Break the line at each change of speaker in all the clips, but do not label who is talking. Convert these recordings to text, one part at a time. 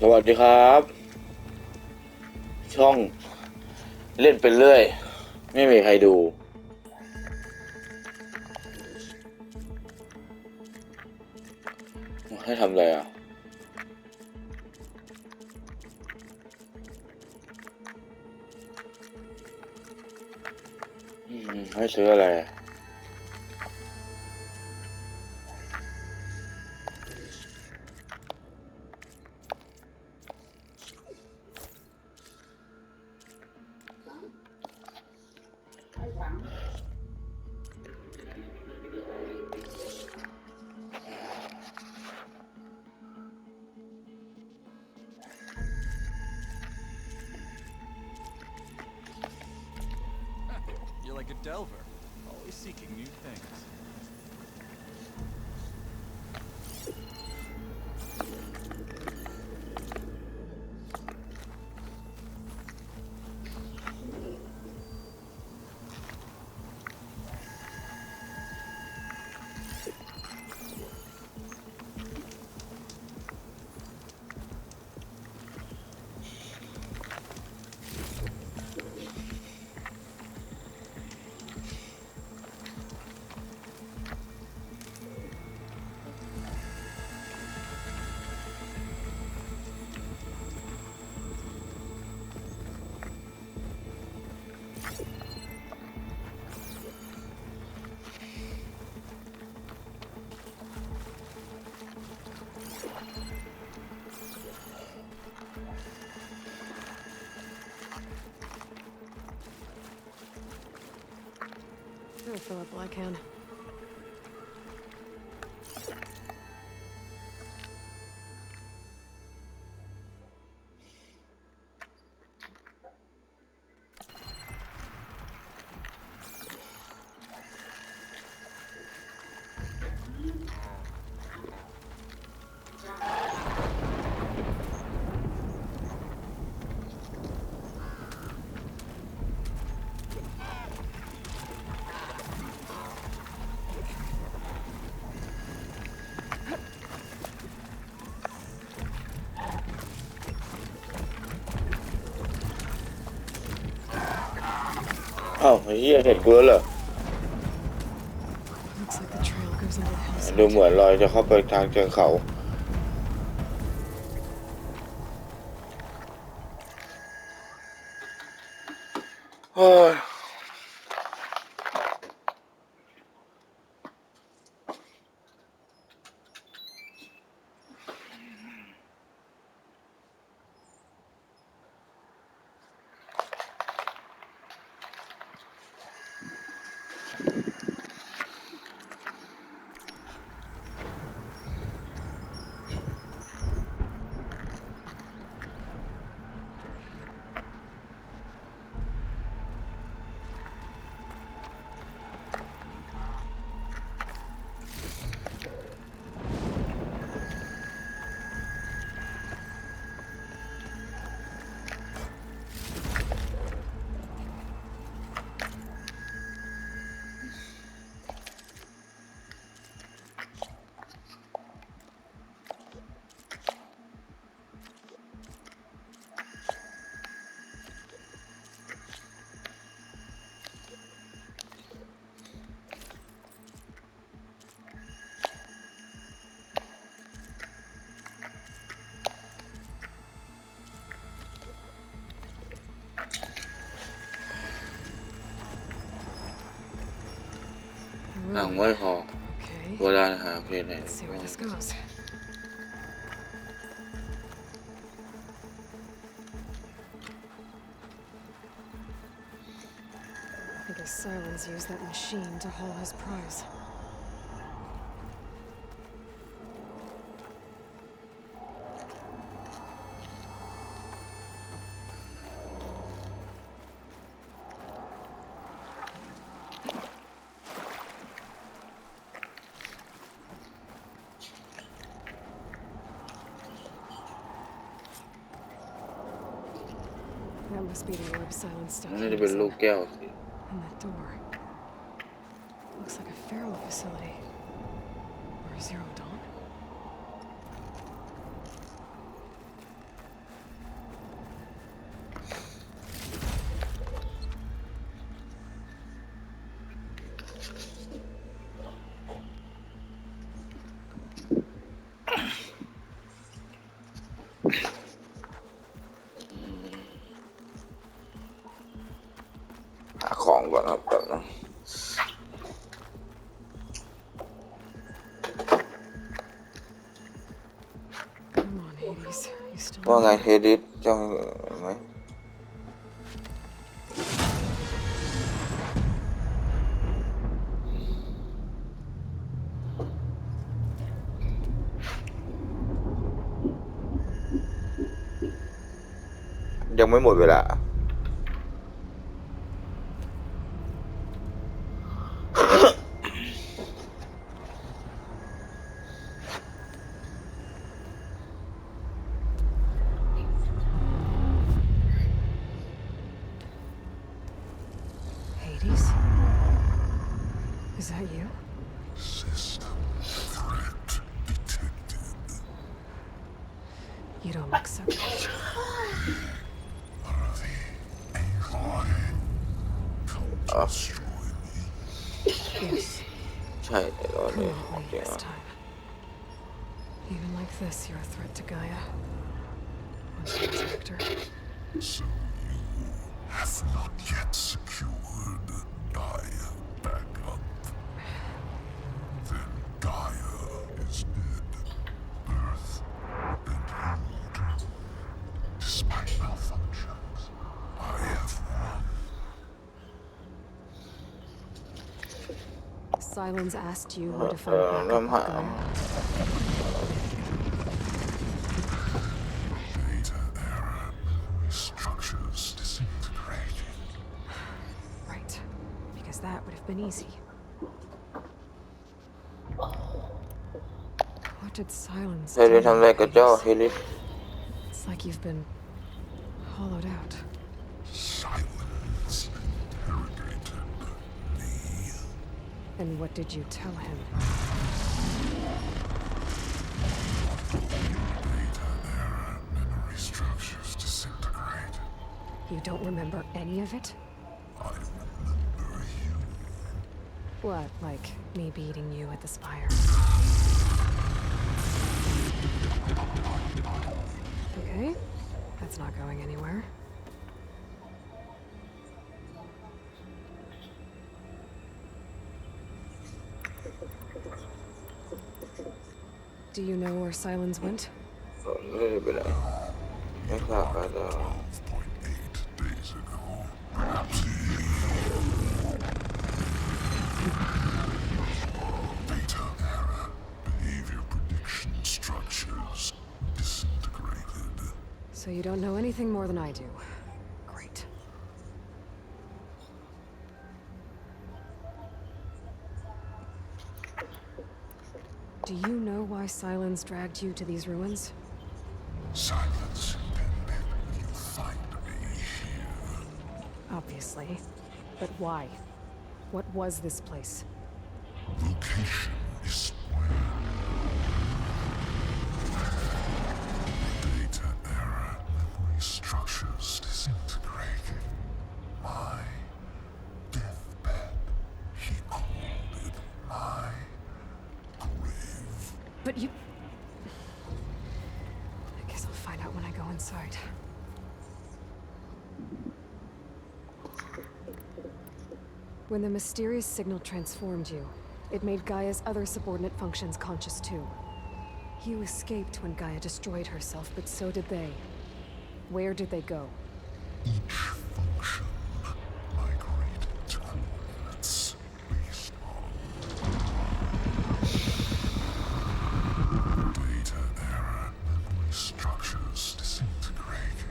สวัสดีครับช่องเล่นเป็นเรื่อยไม่มีใครดูให้ทำอะไรอ่ะให้ซื้ออะไร
You're like a delver, always seeking new things.
I'll fill up like hand.
อ้าวเฮียเห็นกูแล้วเหรอ
Looks like the trail goes into the hillside.
ดูเหมือนรอยจะเข้าไปทางเชิงเขาโอ้ยหนังไม่พอ
Okay.
โบราณหาเพลงไหน
Let's see where this goes. I guess Silence used that machine to haul his prize. That must be the orb Silence stuck
น่าจะเป็นลูกแก้วสิ
And that door. Looks like a feral facility. Or a Zero Dawn? You still
ว่าไง
alive?
เฮดิสจังไหมยังไม่หมดเวลา
Hades? Is that you?
System threat detected.
You don't look so good.
Worthy Aloy. Come destroy me.
Yes,
ใช่แต่ตอนนี้จ
permanently
ริง
this
อ่ะ
time. Even like this, you're a threat to Gaia. Monstrous actor.
So you have not yet secured Gaia back up. Then Gaia is dead. Earth and healed. Despite malfunctions, I have won.
Silence asked you where to find backup
Lâm
with
Hạ.
Gaia.
Data error, memory structures disintegrated.
Right. Because that would have been easy. What did Silence
เฮดิส
do,
ทำอะไรกับเจ้า
Hades?
เฮดิส
It's like you've been hollowed out.
Silence interrogated me.
And what did you tell him?
Data error, memory structures disintegrated.
You don't remember any of it?
I remember you.
What, like me beating you at the spire? Okay, that's not going anywhere. Do you know where Silence went?
ไม่ได้ไปไหนไม่ทราบอาจจะ
12.8 days ago. Perhaps data error, behavior prediction structures disintegrated.
So you don't know anything more than I do. Great. Do you know why Silence dragged you to these ruins?
Silence intended you find me here.
Obviously. But why? What was this place?
Location is where data error, memory structures disintegrated. My deathbed, he called it my grave.
But you... I guess I'll find out when I go inside. When the mysterious signal transformed you, it made Gaia's other subordinate functions conscious too. You escaped when Gaia destroyed herself, but so did they. Where did they go?
Each function migrated to coordinates based on data error, memory structures disintegrated.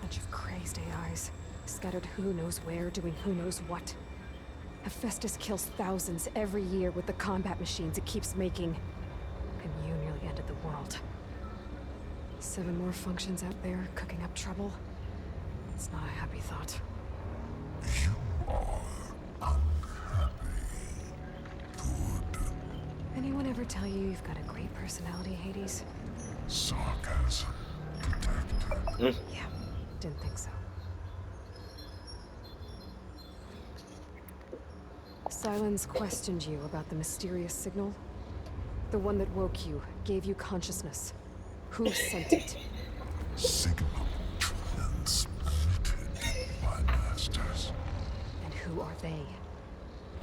Bunch of crazed AIs, scattered who knows where, doing who knows what. Hephaestus kills thousands every year with the combat machines it keeps making. And you nearly ended the world. 7 more functions out there, cooking up trouble. It's not a happy thought.
You are unhappy. Good.
Anyone ever tell you you've got a great personality, Hades?
Sarcasm detected.
Yeah, didn't think so. Silence questioned you about the mysterious signal. The one that woke you, gave you consciousness. Who sent it?
Signal transmitted by masters.
And who are they?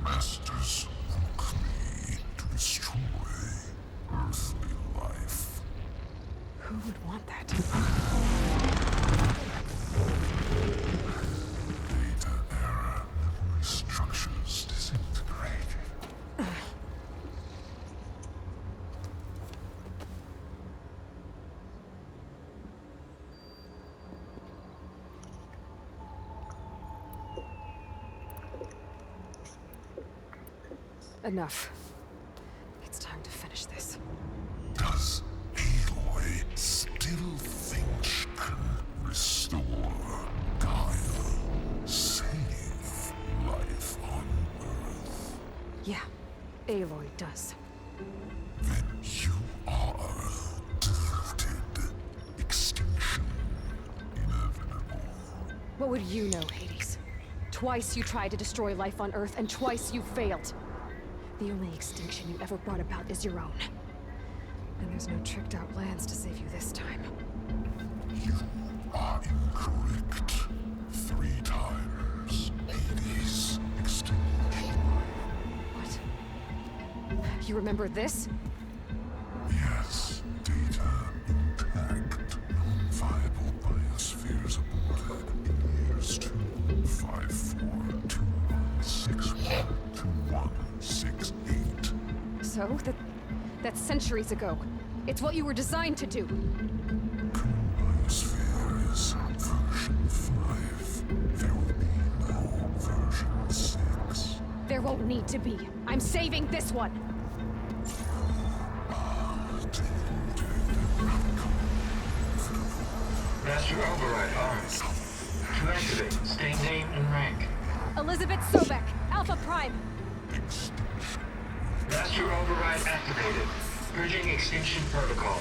Masters woke me to destroy earthly life.
Who would want that?
Data error. Memory structures disintegrated.
Enough. It's time to finish this.
Does Aloy still think she can restore Gaia? Save life on Earth?
Yeah, Aloy does.
Then you are deluded. Extinction inevitable.
What would you know, Hades? Twice you tried to destroy life on Earth, and twice you failed. The only extinction you ever brought about is your own. And there's no tricked-out lands to save you this time.
You are incorrect. 3 times. Hades extinguished.
What? You remember this?
Yes, data intact. Non-viable biospheres aborted in years 254, 2161, 2168.
So? That's centuries ago. It's what you were designed to do.
Current biosphere is version 5. There will be no version 6.
There won't need to be. I'm saving this one.
Master override armed. To activate, state name and rank.
Elizabeth Sobek, Alpha Prime.
Master override activated. Purging extinction protocol.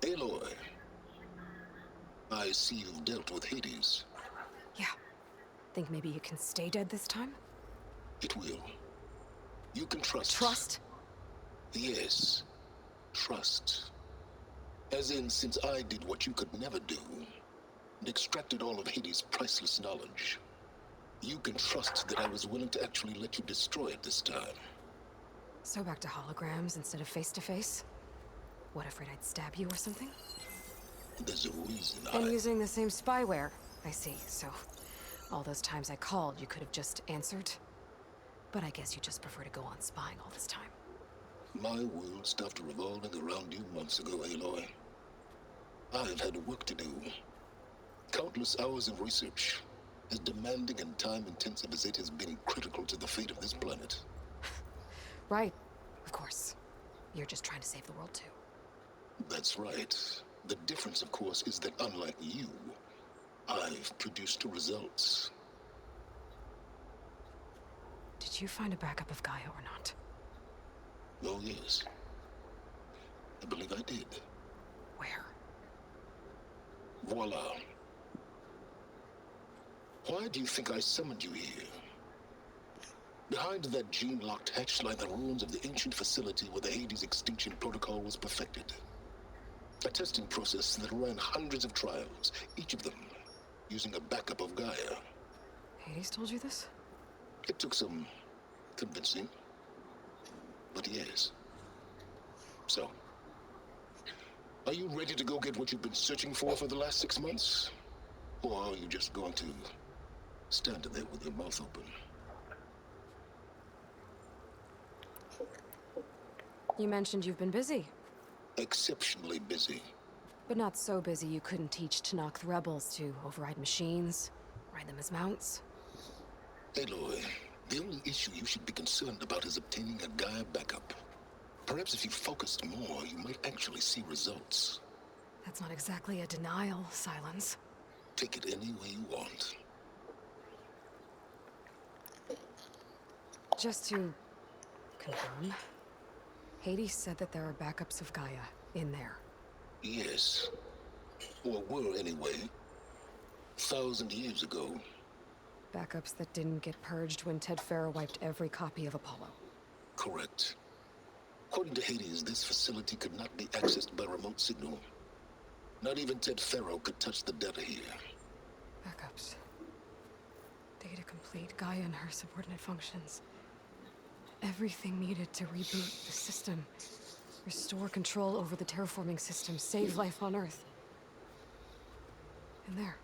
Aloy, I see you've dealt with Hades.
Yeah. Think maybe you can stay dead this time?
It will. You can trust.
Trust?
Yes. Trust. As in, since I did what you could never do, and extracted all of Hades' priceless knowledge, you can trust that I was willing to actually let you destroy it this time.
So back to holograms instead of face-to-face? What, afraid I'd stab you or something?
There's a reason
And using the same spyware. I see, so all those times I called, you could have just answered? But I guess you just prefer to go on spying all this time.
My world stopped revolving around you months ago, Aloy. I've had work to do. Countless hours of research, as demanding and time-intensive as it has been critical to the fate of this planet.
Right, of course. You're just trying to save the world, too.
That's right. The difference, of course, is that unlike you, I've produced results.
Did you find a backup of Gaia or not?
Oh, yes. I believe I did.
Where?
Voila. Why do you think I summoned you here? Behind that gene-locked hatch lie the ruins of the ancient facility where the Hades extinction protocol was perfected. A testing process that ran hundreds of trials, each of them using a backup of Gaia.
Hades told you this?
It took some convincing, but yes. So, are you ready to go get what you've been searching for the last 6 months? Or are you just going to stand there with your mouth open?
You mentioned you've been busy.
Exceptionally busy.
But not so busy you couldn't teach Tanakh the rebels to override machines, ride them as mounts.
Aloy, the only issue you should be concerned about is obtaining a Gaia backup. Perhaps if you focused more, you might actually see results.
That's not exactly a denial, Silence.
Take it any way you want.
Just to confirm, Hades said that there are backups of Gaia in there.
Yes. Or were anyway. 1,000 years ago.
Backups that didn't get purged when Ted Farrow wiped every copy of Apollo.
Correct. According to Hades, this facility could not be accessed by remote signal. Not even Ted Farrow could touch the data here.
Backups. Data complete, Gaia and her subordinate functions. Everything needed to reboot the system. Restore control over the terraforming system, save life on Earth. And there.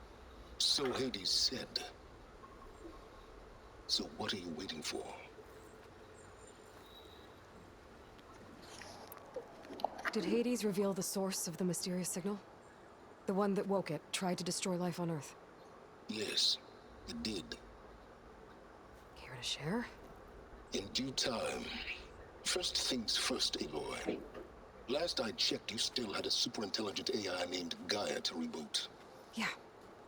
So Hades said. So what are you waiting for?
Did Hades reveal the source of the mysterious signal? The one that woke it, tried to destroy life on Earth?
Yes, it did.
Care to share?
In due time. First things first, Aloy. Last I checked, you still had a superintelligent AI named Gaia to reboot.
Yeah.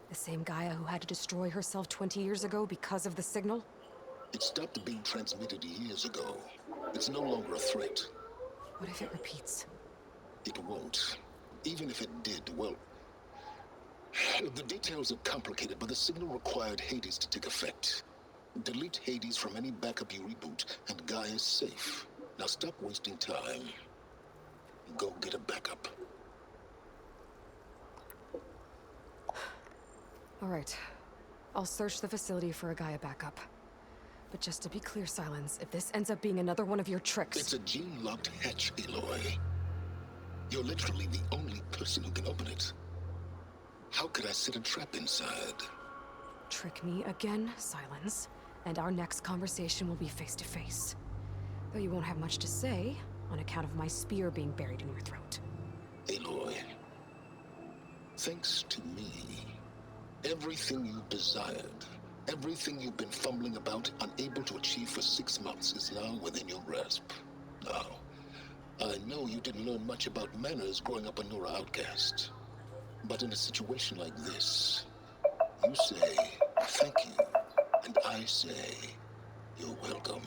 The same Gaia who had to destroy herself 20 years ago because of the signal?
It stopped being transmitted years ago. It's no longer a threat.
What if it repeats?
It won't. Even if it did, well... The details are complicated, but the signal required Hades to take effect. Delete Hades from any backup you reboot, and Gaia's safe. Now stop wasting time. Go get a backup.
All right. I'll search the facility for a Gaia backup. But just to be clear, Silence, if this ends up being another one of your tricks...
It's a gene-locked hatch, Aloy. You're literally the only person who can open it. How could I set a trap inside?
Trick me again, Silence, and our next conversation will be face-to-face. Though you won't have much to say, on account of my spear being buried in your throat.
Aloy, thanks to me, everything you desired, everything you've been fumbling about, unable to achieve for 6 months, is now within your grasp. Now, I know you didn't learn much about manners growing up a Nora outcast. But in a situation like this, you say, thank you, and I say, you're welcome.